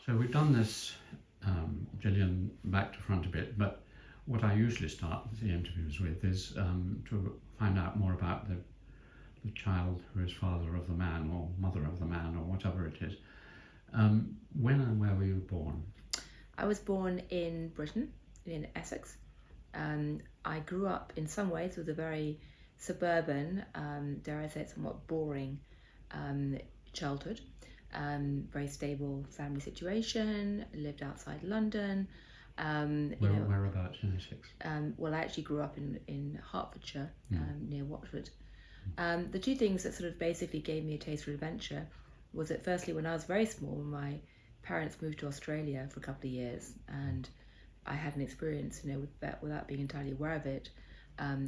So we've done this, Gillian, back to front a bit, but what I usually start the interviews with is to find out more about the child who is father of the man or mother of the man or whatever it is. When and where were you born? I was born in Britain, in Essex. I grew up in some ways with a very suburban, dare I say it, somewhat boring childhood. Very stable family situation, lived outside London. Whereabouts in Essex? Well, I actually grew up in Hertfordshire, near Watford. The two things that sort of basically gave me a taste for adventure was that firstly, when I was very small, my parents moved to Australia for a couple of years, and I had an experience, without being entirely aware of it,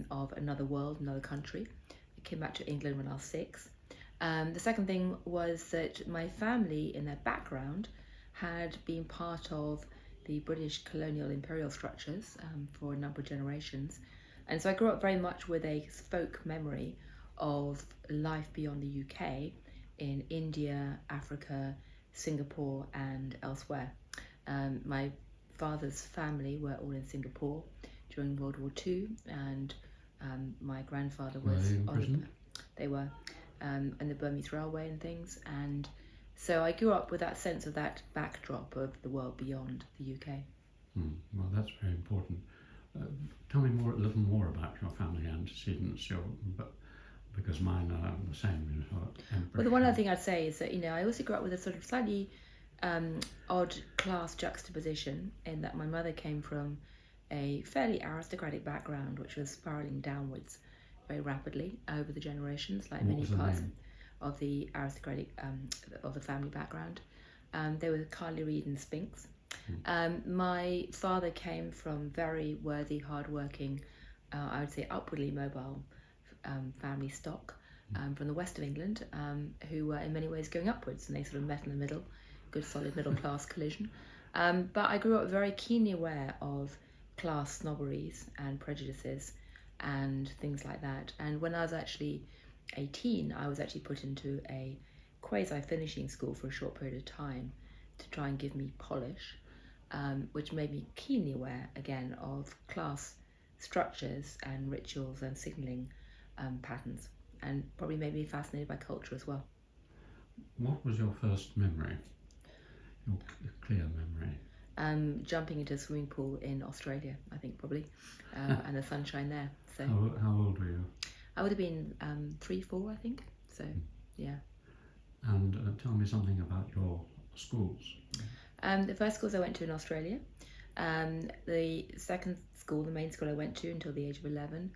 of another world, another country. I came back to England when I was 6. The second thing was that my family, in their background, had been part of the British colonial imperial structures for a number of generations. And so I grew up very much with a folk memory of life beyond the UK in India, Africa, Singapore, and elsewhere. My father's family were all in Singapore during World War II, and my grandfather was in prison? They were on the Burmese Railway and things, and so I grew up with that sense of that backdrop of the world beyond the UK. Well, that's very important. Tell me a little more about your family antecedents, because mine are the same. Well, the one other thing I'd say is that I also grew up with a sort of slightly odd class juxtaposition in that my mother came from a fairly aristocratic background, which was spiralling downwards very rapidly over the generations, like many parts of the aristocratic of the family background. They were Carly Reid and Spinks. My father came from very worthy, hardworking, I would say upwardly mobile family stock from the west of England, who were in many ways going upwards, and they sort of met in the middle, good solid middle class collision. But I grew up very keenly aware of class snobberies and prejudices and things like that. And when I was actually 18, I was actually put into a quasi-finishing school for a short period of time to try and give me polish, which made me keenly aware again of class structures and rituals and signalling patterns, and probably made me fascinated by culture as well. What was your first memory? Your clear memory? Jumping into a swimming pool in Australia, I think probably, and the sunshine there. So how old were you? I would have been 3, 4, I think. So yeah. And tell me something about your schools. The first schools I went to in Australia. The second school, the main school I went to until the age of 11,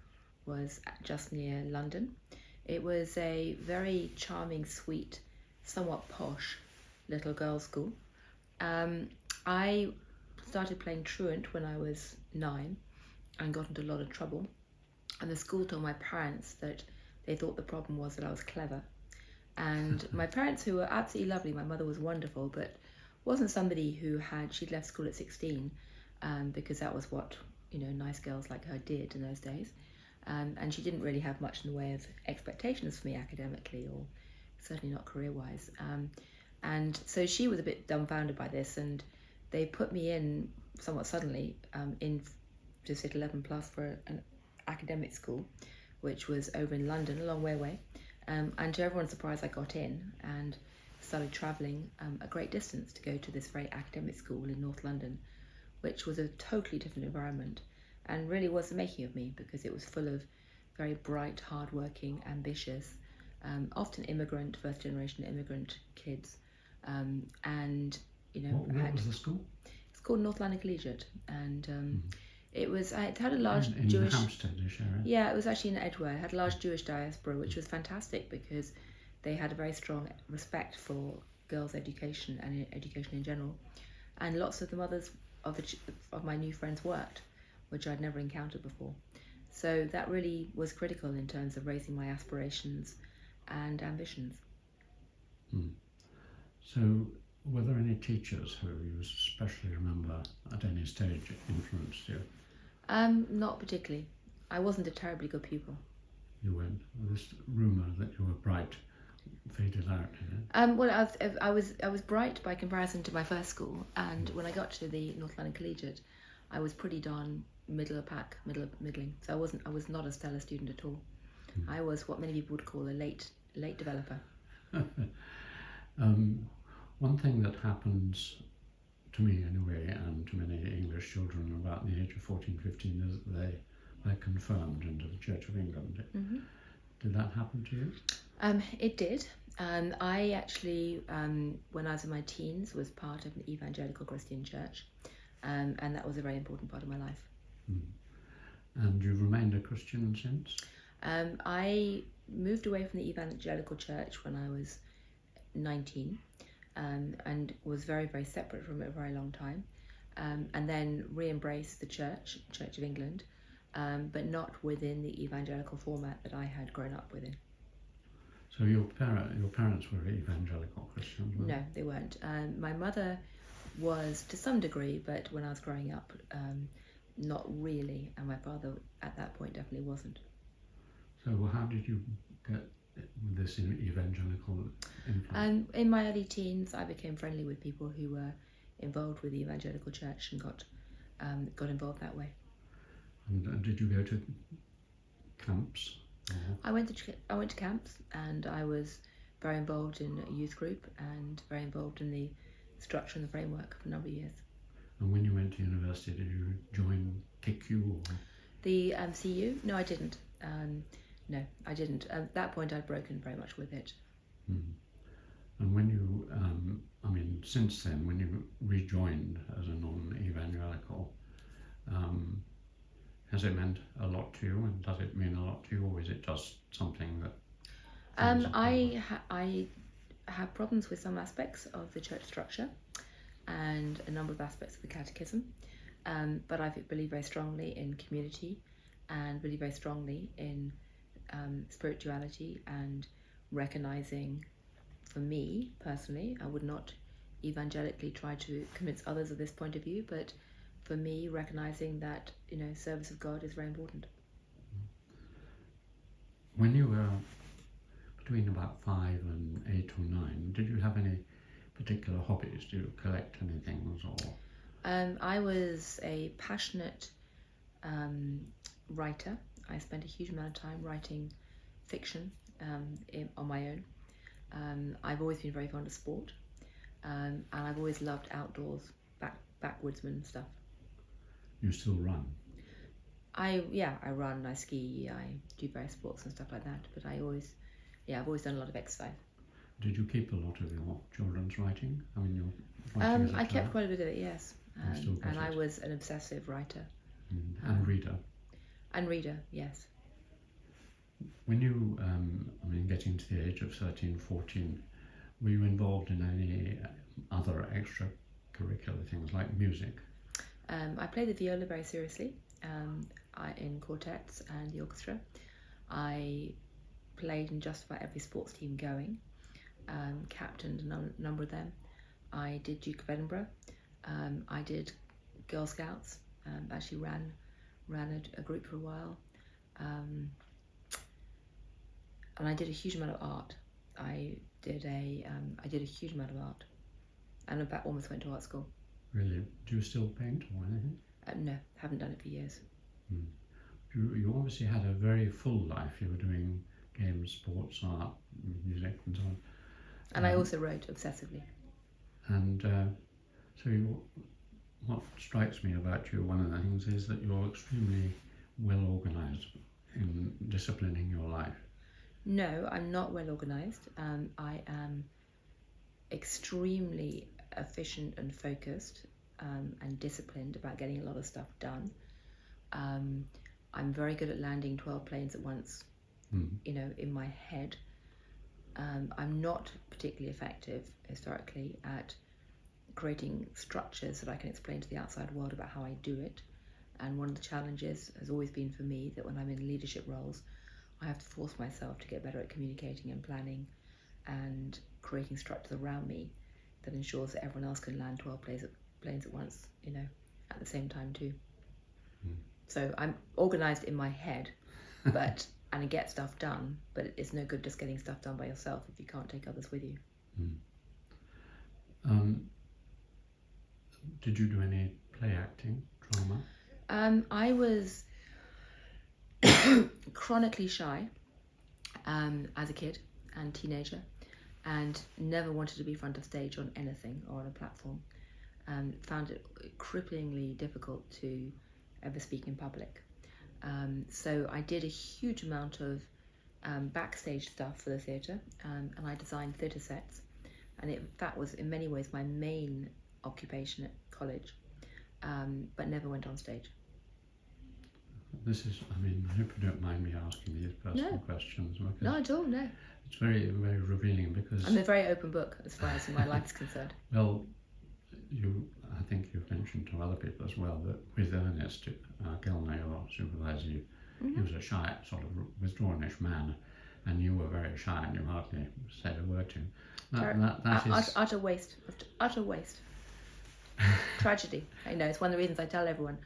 was just near London. It was a very charming, sweet, somewhat posh little girls' school. I started playing truant when I was 9 and got into a lot of trouble. And the school told my parents that they thought the problem was that I was clever. And my parents, who were absolutely lovely, my mother was wonderful, but wasn't somebody who she'd left school at 16 because that was what, nice girls like her did in those days. And she didn't really have much in the way of expectations for me academically, or certainly not career-wise. And so she was a bit dumbfounded by this, and they put me in somewhat suddenly in just at 11 plus for an academic school, which was over in London, a long way away. And to everyone's surprise, I got in and started travelling a great distance to go to this very academic school in North London, which was a totally different environment and really was the making of me, because it was full of very bright, hardworking, ambitious, often first generation immigrant kids. And what was the school? It's called North London Collegiate, and it had a large in Jewish. The Hampsteadish area. Yeah, it was actually in Edgware. It had a large Jewish diaspora, which was fantastic because they had a very strong respect for girls' education and education in general, and lots of the mothers of my new friends worked, which I'd never encountered before. So that really was critical in terms of raising my aspirations and ambitions. So were there any teachers who you especially remember at any stage influenced you? Not particularly. I wasn't a terribly good pupil. You weren't. This rumour that you were bright faded out, did it? Well, I was bright by comparison to my first school, and when I got to the North London Collegiate, I was pretty darn middling. So I was not a stellar student at all. I was what many people would call a late developer. One thing that happens to me anyway, and to many English children about the age of 14, 15, is that they're confirmed into the Church of England. Mm-hmm. Did that happen to you? It did. I actually, when I was in my teens, was part of an evangelical Christian church, and that was a very important part of my life. And you've remained a Christian since? I moved away from the evangelical church when I was 19, and was very, very separate from it for a very long time, and then re-embraced the Church of England, but not within the evangelical format that I had grown up within. So your parents were evangelical Christians, weren't No, they weren't. My mother was to some degree, but when I was growing up, not really, and my father at that point definitely wasn't. So how did you get this evangelical influence? In my early teens, I became friendly with people who were involved with the evangelical church and got involved that way. And did you go to camps? I went to camps, and I was very involved in a youth group and very involved in the structure and the framework for a number of years. And when you went to university, did you join TICU? Or? The CU? No, I didn't. No, I didn't. At that point, I'd broken very much with it. And when you, since then, when you rejoined as a non-evangelical, has it meant a lot to you, and does it mean a lot to you, or is it just something that? I have problems with some aspects of the church structure and a number of aspects of the catechism, but I believe very strongly in community and believe very strongly in spirituality and recognizing, for me personally, I would not evangelically try to convince others of this point of view, but for me, recognizing that service of God is very important. When you were between about 5 and 8 or 9, did you have any particular hobbies? Do you collect anything or? I was a passionate writer. I spent a huge amount of time writing fiction on my own. I've always been very fond of sport, and I've always loved outdoors, backwoodsman stuff. You still run? I run, I ski, I do various sports and stuff like that. But I've always done a lot of exercise. Did you keep a lot of your children's writing? I mean, your writing as a I kept child? quite a bit of it, yes. And I it? was an obsessive writer. And reader? And reader, yes. When you, getting to the age of 13, 14, were you involved in any other extracurricular things like music? I played the viola very seriously in quartets and the orchestra. I played in just about every sports team going, captained a number of them. I did Duke of Edinburgh. I did Girl Scouts. Actually ran a group for a while. And I did a huge amount of art. I did a huge amount of art, and in fact almost went to art school. Really? Do you still paint or anything? No, haven't done it for years. You obviously had a very full life. You were doing games, sports, art, music, and so on. And I also wrote obsessively. And what strikes me about you, one of the things, is that you're extremely well organised in disciplining your life. No, I'm not well organised. I am extremely efficient and focused and disciplined about getting a lot of stuff done. I'm very good at landing 12 planes at once, in my head. I'm not particularly effective historically at creating structures that I can explain to the outside world about how I do it. And one of the challenges has always been for me that when I'm in leadership roles, I have to force myself to get better at communicating and planning and creating structures around me that ensures that everyone else can land 12 planes at once, at the same time too. So I'm organised in my head, but and get stuff done, but it's no good just getting stuff done by yourself if you can't take others with you. Did you do any play acting, drama? I was chronically shy as a kid and teenager, and never wanted to be front of stage on anything or on a platform. Found it cripplingly difficult to ever speak in public. So I did a huge amount of backstage stuff for the theatre, and I designed theatre sets, and that was in many ways my main occupation at college, but never went on stage. This is, I hope you don't mind me asking these personal questions. No, at all, no. It's very, very revealing because... I'm a very open book as far as my life is concerned. Well, I think you've mentioned to other people as well that with Ernest, Gillian, your supervisor, he was a shy, sort of withdrawnish man, and you were very shy and you hardly said a word to him. That is... Utter waste. Tragedy. I know, it's one of the reasons I tell everyone,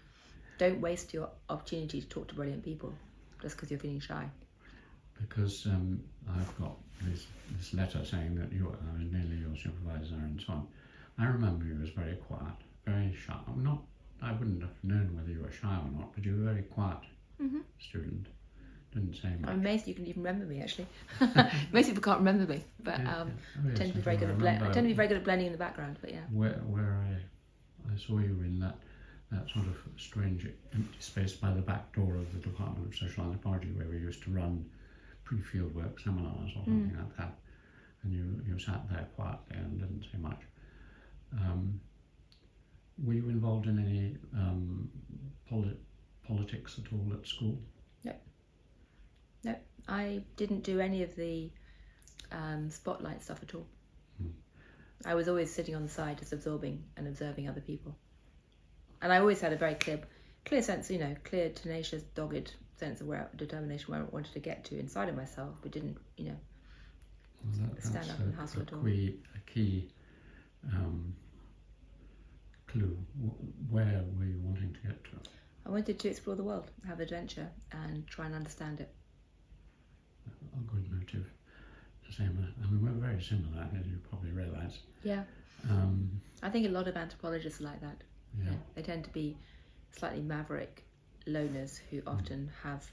don't waste your opportunity to talk to brilliant people just because you're feeling shy. Because I've got this letter saying that you are nearly your supervisor and so on. I remember you as very quiet, very shy. I wouldn't have known whether you were shy or not, but you were a very quiet student. Didn't say much. I'm amazed you can even remember me, actually. Most people can't remember me, but I tend to be very good at blending in the background. But yeah. Where I saw you in that sort of strange empty space by the back door of the Department of Social Anthropology, where we used to run pre-field work seminars or something like that, and you sat there quietly and didn't say much. Were you involved in any politics at all at school? No, I didn't do any of the spotlight stuff at all. I was always sitting on the side, just absorbing and observing other people. And I always had a very clear sense, clear, tenacious, dogged sense of determination where I wanted to get to inside of myself, but didn't, stand up and hustle at all. A key clue. Where were you wanting to get to? I wanted to explore the world, have adventure, and try and understand it. A good motive. The same. We're very similar, as you probably realise. Yeah. I think a lot of anthropologists are like that. Yeah. They tend to be slightly maverick loners who often have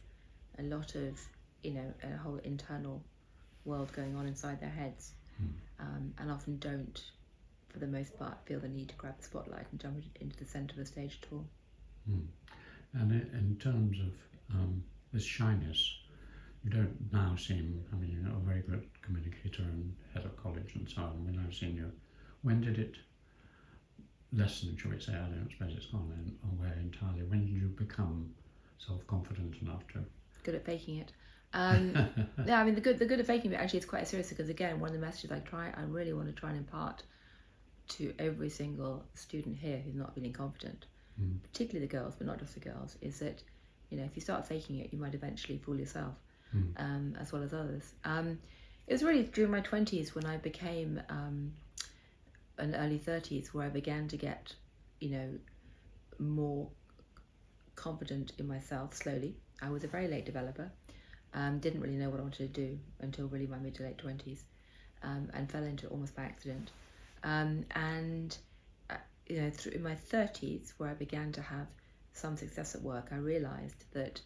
a lot of, a whole internal world going on inside their heads, and often don't, for the most part, feel the need to grab the spotlight and jump into the centre of the stage at all. And in terms of this shyness, you don't now seem, you're a very good communicator and head of college and so on. When I've seen you, when did it lessen, shall we say? I don't suppose it's gone away entirely. When did you become self-confident enough to? Good at faking it. Yeah, the good at faking it actually is quite serious, because again, one of the messages I really want to try and impart to every single student here who's not feeling confident, particularly the girls, but not just the girls, is that if you start faking it, you might eventually fool yourself, as well as others. It was really during my 20s when I became and early 30s where I began to get more confident in myself slowly. I was a very late developer, didn't really know what I wanted to do until really my mid to late 20s, and fell into it almost by accident. In my 30s, where I began to have some success at work, I realised that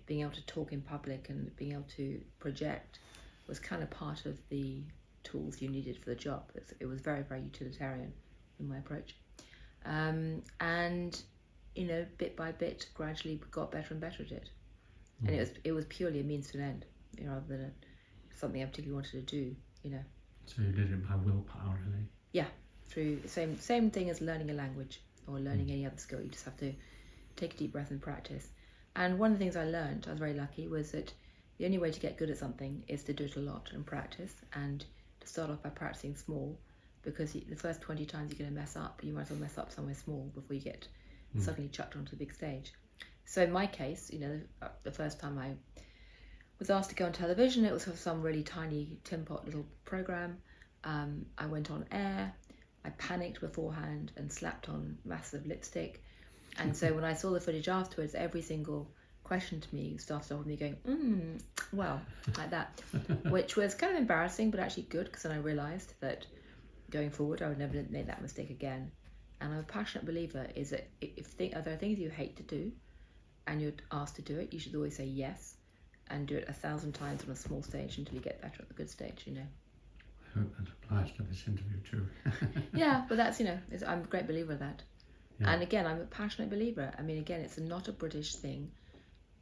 being able to talk in public and being able to project was kind of part of the tools you needed for the job. It was very, very utilitarian in my approach. Bit by bit, gradually got better and better at it. And it was purely a means to an end, rather than something I particularly wanted to do, So you did it by willpower, really? Yeah, through same thing as learning a language or learning any other skill. You just have to take a deep breath and practice. And one of the things I learned, I was very lucky, was that the only way to get good at something is to do it a lot and practice, and to start off by practicing small, because the first 20 times you're going to mess up, you might as well mess up somewhere small before you get suddenly chucked onto the big stage. So in my case, the first time I was asked to go on television, it was for some really tiny tin pot little program. I went on air, I panicked beforehand and slapped on massive lipstick. And so when I saw the footage afterwards, every single question to me started off with me going, well, like that, which was kind of embarrassing, but actually good, because then I realised that going forward I would never make that mistake again. And I'm a passionate believer is that if there are things you hate to do and you're asked to do it, you should always say yes and do it 1,000 times on a small stage until you get better at the good stage, you know. I hope that applies to this interview too. Yeah, but that's, I'm a great believer of that. Yeah. And again, I'm a passionate believer. I mean, again, it's not a British thing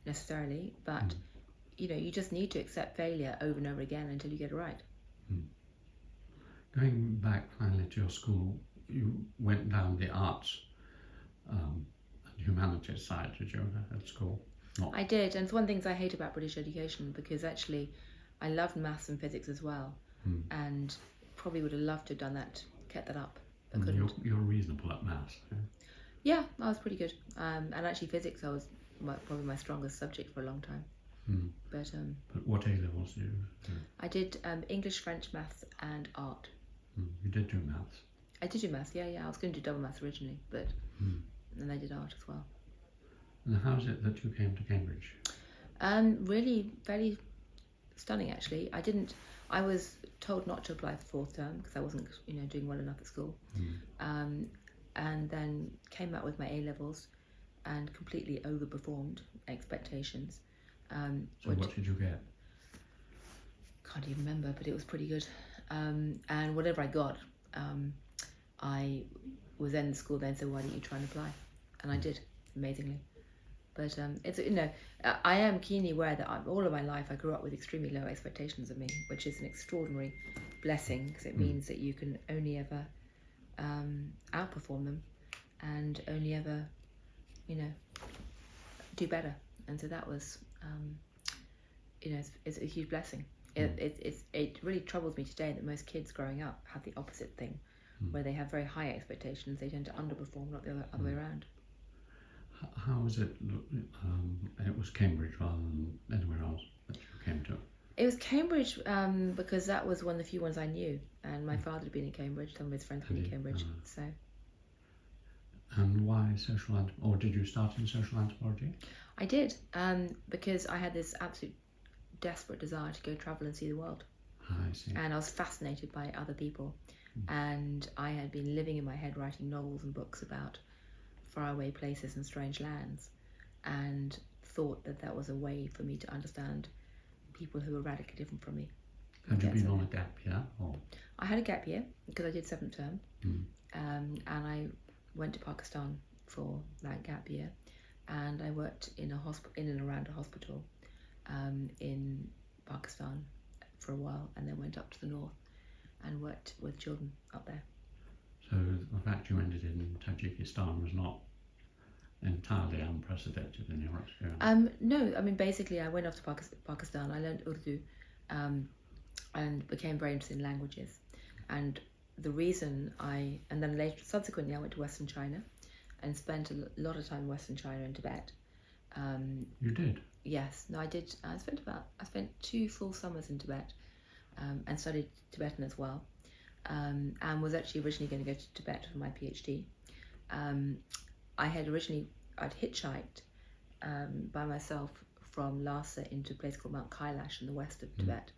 necessarily, but you just need to accept failure over and over again until you get it right. Going back finally to your school, you went down the arts and humanities side, did you, at school? I did, and it's one of the things I hate about British education, because actually I loved maths and physics as well, and probably would have loved to have done that, kept that up, but couldn't. You're reasonable at maths. Yeah, I was pretty good, and actually physics I was probably my strongest subject for a long time. But what A levels did you do? I did English, French, maths and art. You did do maths? I did do maths, yeah. I was going to do double maths originally, but then I did art as well. And how is it that you came to Cambridge? Really, very stunning actually. I was told not to apply for fourth term because I wasn't, doing well enough at school. And then came out with my A levels and completely overperformed expectations. So what did you get? Can't even remember, but it was pretty good. And whatever I got, I was then in school then said, why don't you try and apply? And I did, amazingly. But it's, I am keenly aware that all of my life I grew up with extremely low expectations of me, which is an extraordinary blessing, because it means that you can only ever outperform them and only ever, do better. And so that was, it's a huge blessing. It really troubles me today that most kids growing up have the opposite thing, where they have very high expectations. They tend to underperform, not the other way around. How was it? It was Cambridge rather than anywhere else that you came to? It was Cambridge because that was one of the few ones I knew, and my father had been in Cambridge. Some of his friends had been in Cambridge, so. And why social or did you start in social anthropology? I did, because I had this absolute desperate desire to go travel and see the world. I see. And I was fascinated by other people, and I had been living in my head writing novels and books about faraway places and strange lands, and thought that was a way for me to understand people who were radically different from me. Had you been on a gap year? Or? I had a gap year because I did 7th term, and I went to Pakistan for that gap year, and I worked in and around a hospital in Pakistan for a while, and then went up to the north and worked with children up there. So the fact you ended in Tajikistan was not entirely unprecedented in your experience? No, I mean basically I went off to Pakistan, I learned Urdu and became very interested in languages, and the reason and then later subsequently I went to Western China and spent a lot of time in Western China and Tibet. You did? Yes, no I did. I spent 2 full summers in Tibet and studied Tibetan as well, and was actually originally going to go to Tibet for my PhD. I'd hitchhiked by myself from Lhasa into a place called Mount Kailash in the west of Tibet,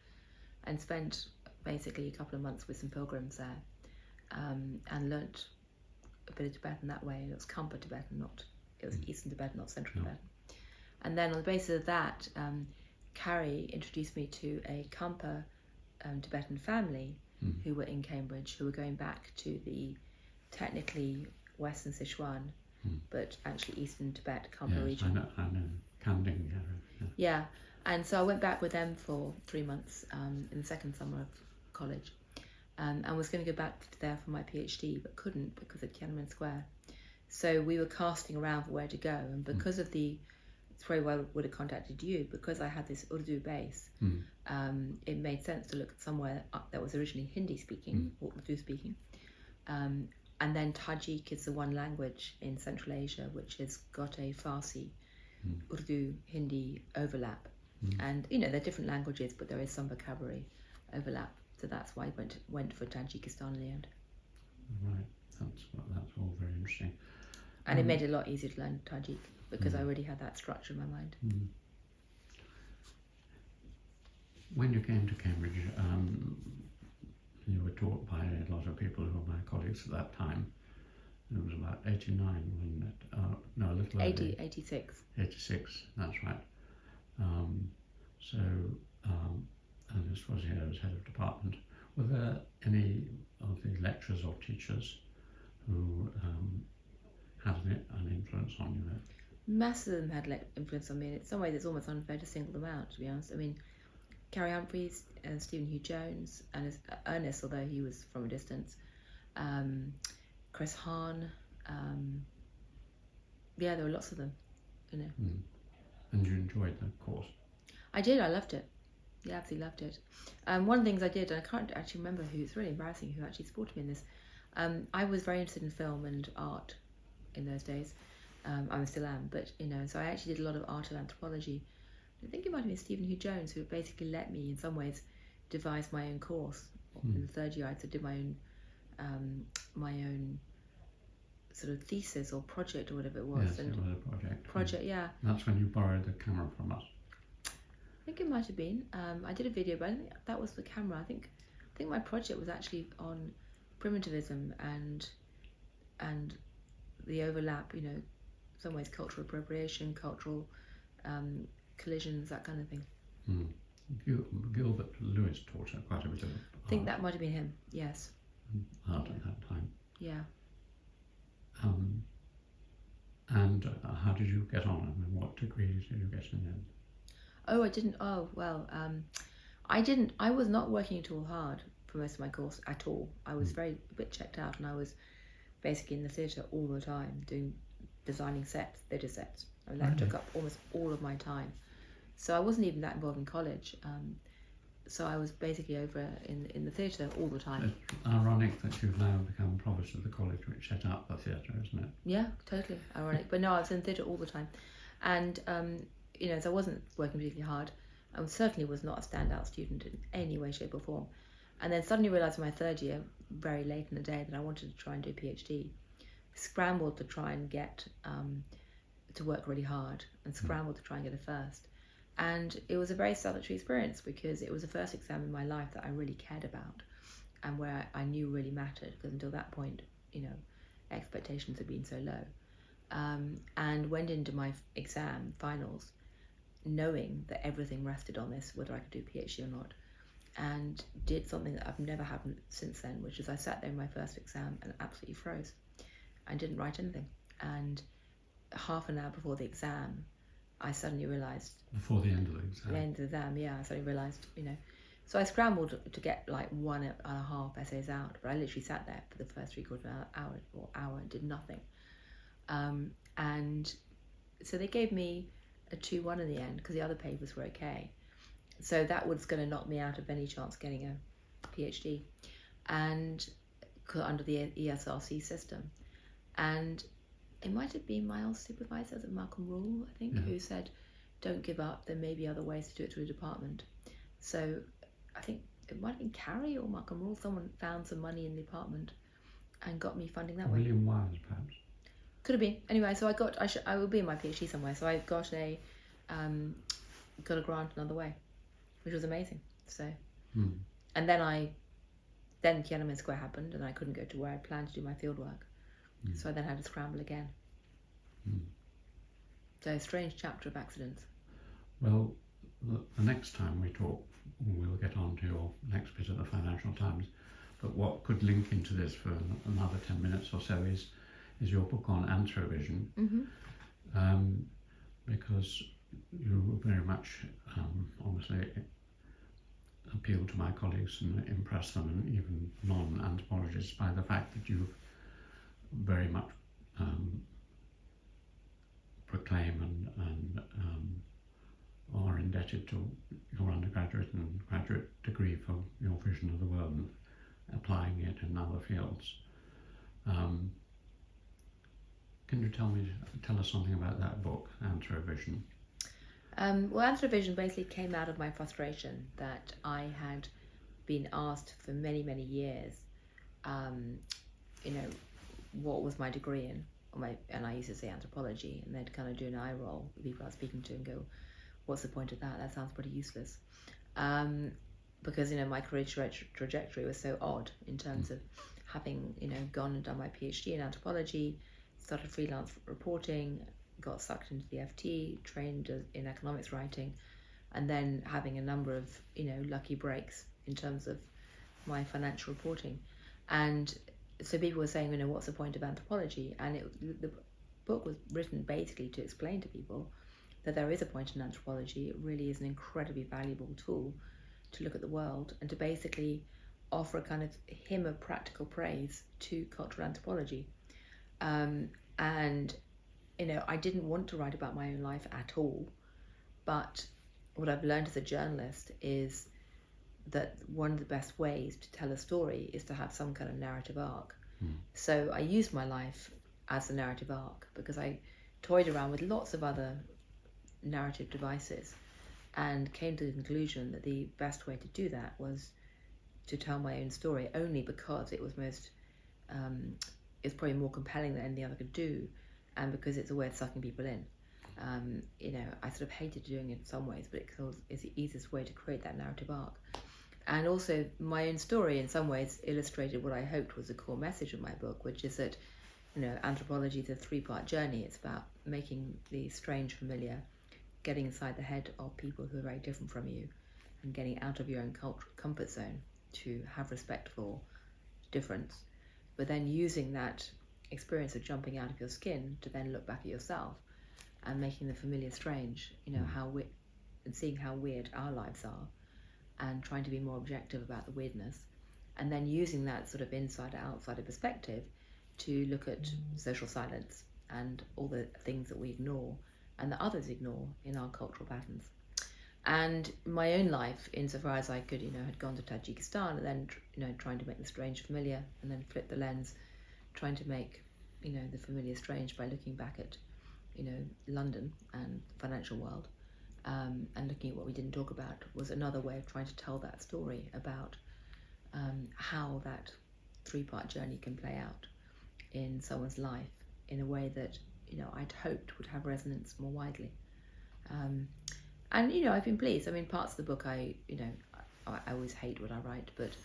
and spent basically a couple of months with some pilgrims there, and learnt a bit of Tibetan that way. And it was Kampa Tibetan, it was Eastern Tibetan, not Central Tibetan. And then on the basis of that, Carrie introduced me to a Kampa Tibetan family who were in Cambridge, who were going back to the technically Western Sichuan, but actually Eastern Tibet, Kampa region. I know. Kanding. Yeah, and so I went back with them for 3 months in the second summer of college, and was going to go back there for my PhD, but couldn't because of Tiananmen Square. So we were casting around for where to go, and because of it's very well would have contacted you, because I had this Urdu base, it made sense to look at somewhere that was originally Hindi speaking or Urdu speaking, and then Tajik is the one language in Central Asia which has got a Farsi, Urdu, Hindi overlap, and they're different languages, but there is some vocabulary overlap. So that's why I went for Tajikistan in the end. Right, that's all very interesting. And it made it a lot easier to learn Tajik. because I already had that structure in my mind. When you came to Cambridge, you were taught by a lot of people who were my colleagues at that time. It was about 89, wasn't it? No, a little earlier. 86. 86, that's right. And this was here as head of department. Were there any of the lecturers or teachers who had an influence on you? Mass of them had influence on me. In some ways, it's almost unfair to single them out, to be honest. I mean, Carrie Humphreys and Stephen Hugh Jones and Ernest, although he was from a distance, Chris Hahn, yeah, there were lots of them, you know. And you enjoyed the course? I did, I loved it. Yeah, absolutely loved it. One of the things I did, and I can't actually remember who, it's really embarrassing who actually supported me in this. I was very interested in film and art in those days. I still am, but you know, so I actually did a lot of art and anthropology. I think it might have been Stephen Hugh Jones who basically let me, in some ways, devise my own course. In the third year, I did my own sort of thesis or project or whatever it was. Yes, it was a project. Project, yeah. That's when you borrowed the camera from us. I think it might have been. I did a video, but I think that was the camera. I think my project was actually on primitivism and the overlap. You know, in some ways cultural appropriation, cultural collisions, that kind of thing. Gilbert Lewis taught quite a bit of art. I think that might have been him. Yes. Art at that time. Yeah. And how did you get on? I mean, what degree did you get in the end? Oh, I didn't. Oh, well, I didn't. I was not working at all hard for most of my course at all. I was a bit checked out, and I was basically in the theatre all the time, designing sets, theatre sets. I mean, that took up almost all of my time. So I wasn't even that involved in college. So I was basically over in the theatre all the time. It's ironic that you've now become Provost of the college which set up the theatre, isn't it? Yeah, totally ironic. But no, I was in theatre all the time. And, you know, so I wasn't working particularly hard. I certainly was not a standout student in any way, shape or form. And then suddenly realised in my third year, very late in the day, that I wanted to try and do a PhD. Scrambled to try and get to work really hard and scrambled to try and get a first. And it was a very salutary experience because it was the first exam in my life that I really cared about and where I knew really mattered, because until that point, you know, expectations had been so low. And went into my exam finals knowing that everything rested on this, whether I could do a PhD or not, and did something that I've never had since then, which is I sat there in my first exam and absolutely froze. I didn't write anything. And half an hour before the exam, I suddenly realised... Before the end of the exam? The end of the exam, yeah. I suddenly realised, you know... So I scrambled to get like 1.5 essays out, but I literally sat there for the first 3/4 hour and did nothing. And so they gave me a 2-1 in the end because the other papers were okay. So that was going to knock me out of any chance of getting a PhD, and under the ESRC system. And it might have been my old supervisor, Malcolm Rule, I think, who said, don't give up, there may be other ways to do it through a department. So I think it might have been Carrie or Malcolm Rule, someone found some money in the department and got me funding that way. William Wise, perhaps? Could have been. Anyway, so I will be in my PhD somewhere, so I got a grant another way, which was amazing. So, and then Tiananmen Square happened and I couldn't go to where I planned to do my fieldwork. So I then had to scramble again. So a strange chapter of accidents. Well, the next time we talk, we'll get on to your next bit of the Financial Times. But what could link into this for another 10 minutes or so is your book on Anthro-Vision. Because you very much obviously appeal to my colleagues and impress them, and even non-anthropologists, by the fact that you've very much proclaim and are indebted to your undergraduate and graduate degree for your vision of the world and applying it in other fields. Can you tell us something about that book, Anthro-Vision? Well, Anthro-Vision basically came out of my frustration that I had been asked for many, many years, you know, what was my degree in, and I used to say anthropology, and they'd kind of do an eye roll, the people I was speaking to, and go, what's the point of that? That sounds pretty useless. Because, my career trajectory was so odd in terms of having, gone and done my PhD in anthropology, started freelance reporting, got sucked into the FT, trained in economics writing, and then having a number of, lucky breaks in terms of my financial reporting. And so people were saying, what's the point of anthropology? And the book was written basically to explain to people that there is a point in anthropology. It really is an incredibly valuable tool to look at the world and to basically offer a kind of hymn of practical praise to cultural anthropology. And, I didn't want to write about my own life at all, but what I've learned as a journalist is that one of the best ways to tell a story is to have some kind of narrative arc. So I used my life as a narrative arc because I toyed around with lots of other narrative devices and came to the conclusion that the best way to do that was to tell my own story, only because it was it's probably more compelling than any other could do, and because it's a way of sucking people in. I sort of hated doing it in some ways, but it's the easiest way to create that narrative arc. And also my own story in some ways illustrated what I hoped was the core message of my book, which is that, anthropology is a 3-part journey. It's about making the strange familiar, getting inside the head of people who are very different from you, and getting out of your own comfort zone to have respect for difference, but then using that experience of jumping out of your skin to then look back at yourself and making the familiar strange, and seeing how weird our lives are, and trying to be more objective about the weirdness, and then using that sort of insider-outsider perspective to look at social silence and all the things that we ignore and that others ignore in our cultural patterns. And my own life, insofar as I could, had gone to Tajikistan and then, trying to make the strange familiar, and then flip the lens, trying to make, the familiar strange by looking back at, London and the financial world. And looking at what we didn't talk about was another way of trying to tell that story about how that 3-part journey can play out in someone's life in a way that, I'd hoped would have resonance more widely. And, I've been pleased. I mean, parts of the book I always hate what I write, but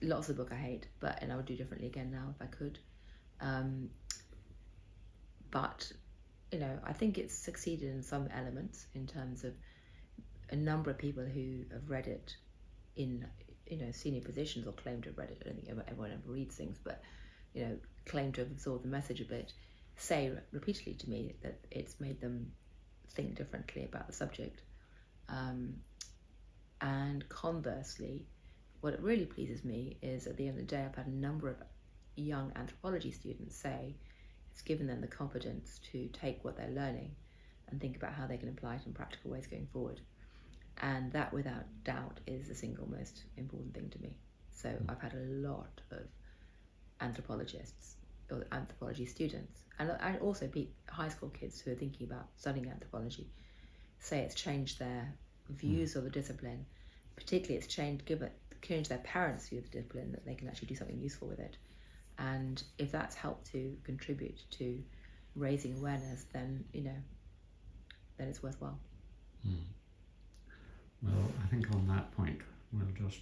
lots of the book I hate, and I would do differently again now if I could. But I think it's succeeded in some elements in terms of a number of people who have read it in, senior positions or claim to have read it. I don't think everyone ever reads things, but, claim to have absorbed the message a bit, say repeatedly to me that it's made them think differently about the subject. And conversely, what really pleases me is at the end of the day, I've had a number of young anthropology students say it's given them the confidence to take what they're learning and think about how they can apply it in practical ways going forward. And that, without doubt, is the single most important thing to me. So I've had a lot of anthropologists or anthropology students, and also high school kids who are thinking about studying anthropology, say it's changed their views of the discipline. Particularly, it's changed their parents' view of the discipline, that they can actually do something useful with it. And if that's helped to contribute to raising awareness, then it's worthwhile. Well, I think on that point we'll just